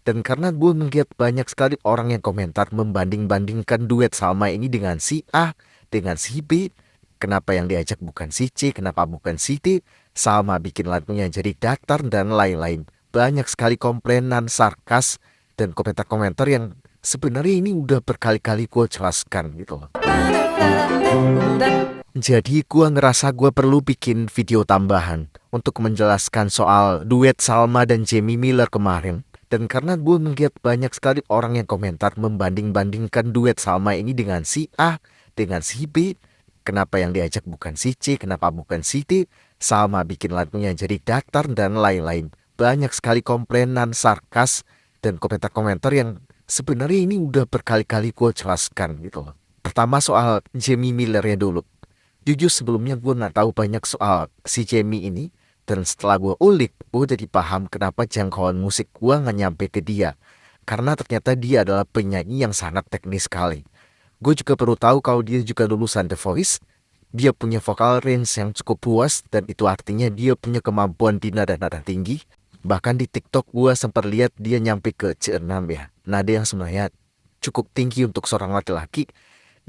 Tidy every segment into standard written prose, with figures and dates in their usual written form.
Dan karena gue ngeliat banyak sekali orang yang komentar membanding-bandingkan duet Salma ini dengan si A, dengan si B. Kenapa yang diajak bukan si C, kenapa bukan si D. Salma bikin lagunya jadi datar dan lain-lain. Banyak sekali komplainan, sarkas, dan komentar-komentar yang sebenarnya ini udah berkali-kali gue jelaskan gitu loh. Jadi gue ngerasa gue perlu bikin video tambahan untuk menjelaskan soal duet Salma dan Jamie Miller kemarin. Dan karena gue ngeliat banyak sekali orang yang komentar membanding-bandingkan duet Salma ini dengan si A, dengan si B. Kenapa yang diajak bukan si C, kenapa bukan si D. Salma bikin lagunya jadi datar dan lain-lain. Banyak sekali komplainan, sarkas, dan komentar-komentar yang sebenarnya ini udah berkali-kali gue jelaskan gitu loh. Pertama soal Jamie Miller ya dulu. Jujur sebelumnya gue nggak tahu banyak soal si Jamie ini. Dan setelah gue ulik, gue jadi paham kenapa jangkauan musik gue nggak nyampe ke dia. Karena ternyata dia adalah penyanyi yang sangat teknis sekali. Gue juga perlu tahu kalau dia juga lulusan The Voice. Dia punya vocal range yang cukup luas dan itu artinya dia punya kemampuan di nada-nada tinggi. Bahkan di TikTok gue sempat lihat dia nyampe ke C6 ya. Nada yang sebenarnya cukup tinggi untuk seorang laki-laki.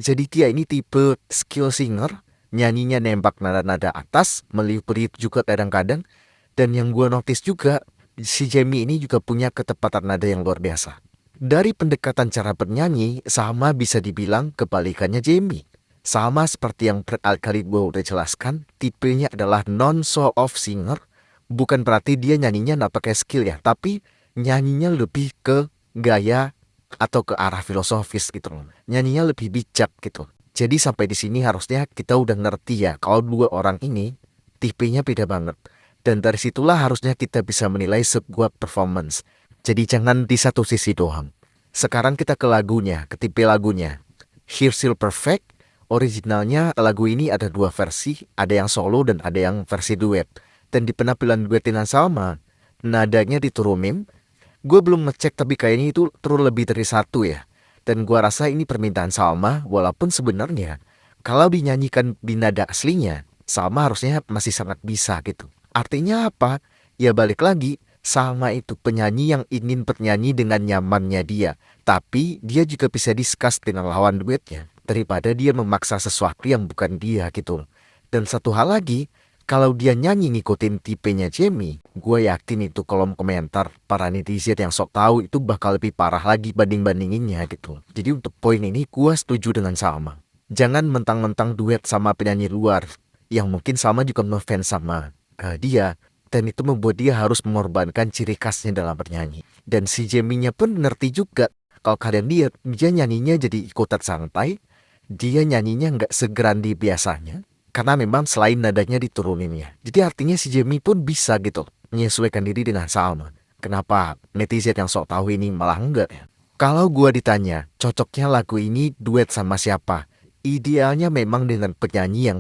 Jadi dia ini tipe skill singer. Nyanyinya nembak nada-nada atas, meliuk-liuk juga kadang-kadang. Dan yang gue notice juga, si Jamie ini juga punya ketepatan nada yang luar biasa. Dari pendekatan cara bernyanyi, sama bisa dibilang kebalikannya Jamie. Sama seperti yang berkali-kali gue udah jelaskan, tipenya adalah non-show off singer. Bukan berarti dia nyanyinya nggak pakai skill ya, tapi nyanyinya lebih ke gaya atau ke arah filosofis gitu loh. Nyanyinya lebih bijak gitu. Jadi sampai di sini harusnya kita udah ngerti ya kalau dua orang ini tipenya beda banget. Dan dari situlah harusnya kita bisa menilai sebuah performance. Jadi jangan di satu sisi doang. Sekarang kita ke lagunya, ke tipe lagunya. Here's Still Perfect, originalnya lagu ini ada dua versi, ada yang solo dan ada yang versi duet. Dan di penampilan duetin Salma, nadanya diturunin. Gue belum ngecek tapi kayaknya itu turun lebih dari satu ya. Dan gua rasa ini permintaan Salma, walaupun sebenarnya kalau dinyanyikan di nada aslinya, Salma harusnya masih sangat bisa gitu. Artinya apa? Ya balik lagi, Salma itu penyanyi yang ingin bernyanyi dengan nyamannya dia. Tapi dia juga bisa discuss dengan lawan duetnya, daripada dia memaksa sesuatu yang bukan dia gitu. Dan satu hal lagi, kalau dia nyanyi ngikutin tipenya Jamie, gue yakin itu kolom komentar para netizen yang sok tahu itu bakal lebih parah lagi banding-bandinginnya gitu. Jadi untuk poin ini gue setuju dengan Salma. Jangan mentang-mentang duet sama penyanyi luar yang mungkin Salma juga ngefans sama dia. Dan itu membuat dia harus mengorbankan ciri khasnya dalam bernyanyi. Dan si Jamie-nya pun ngerti juga. Kalau kalian lihat, dia nyanyinya jadi ikutan santai. Dia nyanyinya nggak segrandi biasanya. Karena memang selain nadanya diturunin ya. Jadi artinya si Jamie pun bisa gitu menyesuaikan diri dengan Salma. Kenapa netizen yang sok tahu ini malah enggak ya? Kalau gua ditanya, cocoknya lagu ini duet sama siapa? Idealnya memang dengan penyanyi yang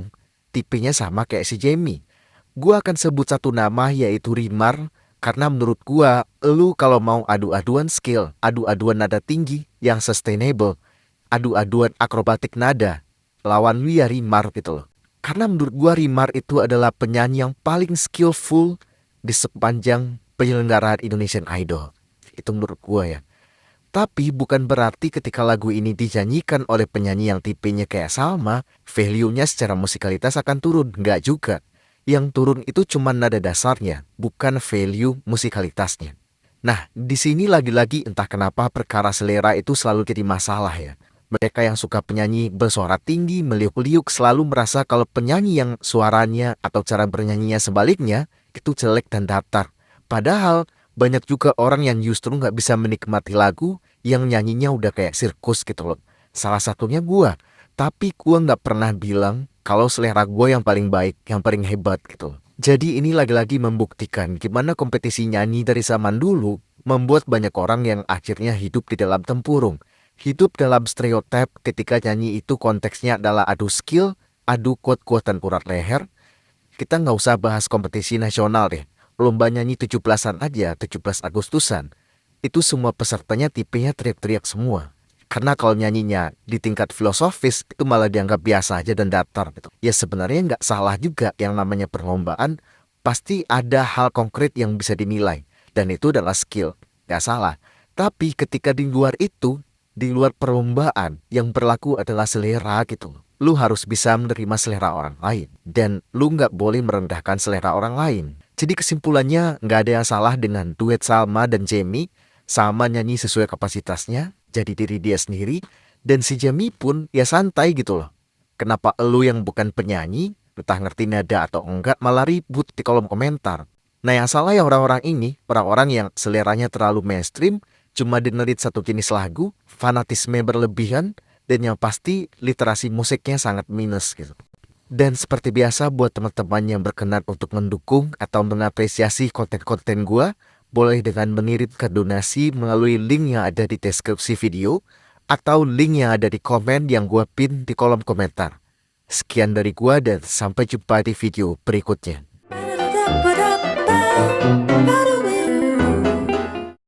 tipenya sama kayak si Jamie. Gua akan sebut satu nama yaitu Rimar. Karena menurut gua, lu kalau mau adu-aduan skill, adu-aduan nada tinggi yang sustainable, adu-aduan akrobatik nada, lawan lu ya Rimar gitu loh. Karena menurut gua Rimar itu adalah penyanyi yang paling skillful di sepanjang penyelenggaraan Indonesian Idol. Itu menurut gua ya. Tapi bukan berarti ketika lagu ini dinyanyikan oleh penyanyi yang tipenya kayak Salma, value-nya secara musikalitas akan turun. Nggak juga. Yang turun itu cuma nada dasarnya, bukan value musikalitasnya. Nah, di sini lagi-lagi entah kenapa perkara selera itu selalu jadi masalah ya. Mereka yang suka penyanyi bersuara tinggi, meliuk-liuk selalu merasa kalau penyanyi yang suaranya atau cara bernyanyinya sebaliknya itu jelek dan datar. Padahal banyak juga orang yang justru nggak bisa menikmati lagu yang nyanyinya udah kayak sirkus gitu loh. Salah satunya gua. Tapi gua nggak pernah bilang kalau selera gua yang paling baik, yang paling hebat gitu loh. Jadi ini lagi-lagi membuktikan gimana kompetisi nyanyi dari zaman dulu membuat banyak orang yang akhirnya hidup di dalam tempurung. Hidup dalam stereotip ketika nyanyi itu konteksnya adalah adu skill, adu kuat-kuatan urat leher. Kita nggak usah bahas kompetisi nasional deh. Lomba nyanyi 17-an aja, 17 Agustusan. Itu semua pesertanya tipenya teriak-teriak semua. Karena kalau nyanyinya di tingkat filosofis, itu malah dianggap biasa aja dan datar gitu. Ya sebenarnya nggak salah juga yang namanya perlombaan. Pasti ada hal konkret yang bisa dinilai. Dan itu adalah skill. Nggak salah. Tapi ketika di luar itu, di luar perlombaan, yang berlaku adalah selera gitu. Lu harus bisa menerima selera orang lain. Dan lu nggak boleh merendahkan selera orang lain. Jadi kesimpulannya nggak ada yang salah dengan duet Salma dan Jamie. Salma nyanyi sesuai kapasitasnya, jadi diri dia sendiri. Dan si Jamie pun ya santai gitu loh. Kenapa lu yang bukan penyanyi, entah ngerti nada atau enggak, malah ribut di kolom komentar. Nah yang salah ya orang-orang ini, orang-orang yang seleranya terlalu mainstream, cuma dengerin satu jenis lagu, fanatisme berlebihan, dan yang pasti literasi musiknya sangat minus gitu. Dan seperti biasa buat teman-teman yang berkenan untuk mendukung atau mengapresiasi konten-konten gua, boleh dengan mengirimkan donasi melalui link yang ada di deskripsi video, atau link yang ada di komen yang gua pin di kolom komentar. Sekian dari gua dan sampai jumpa di video berikutnya.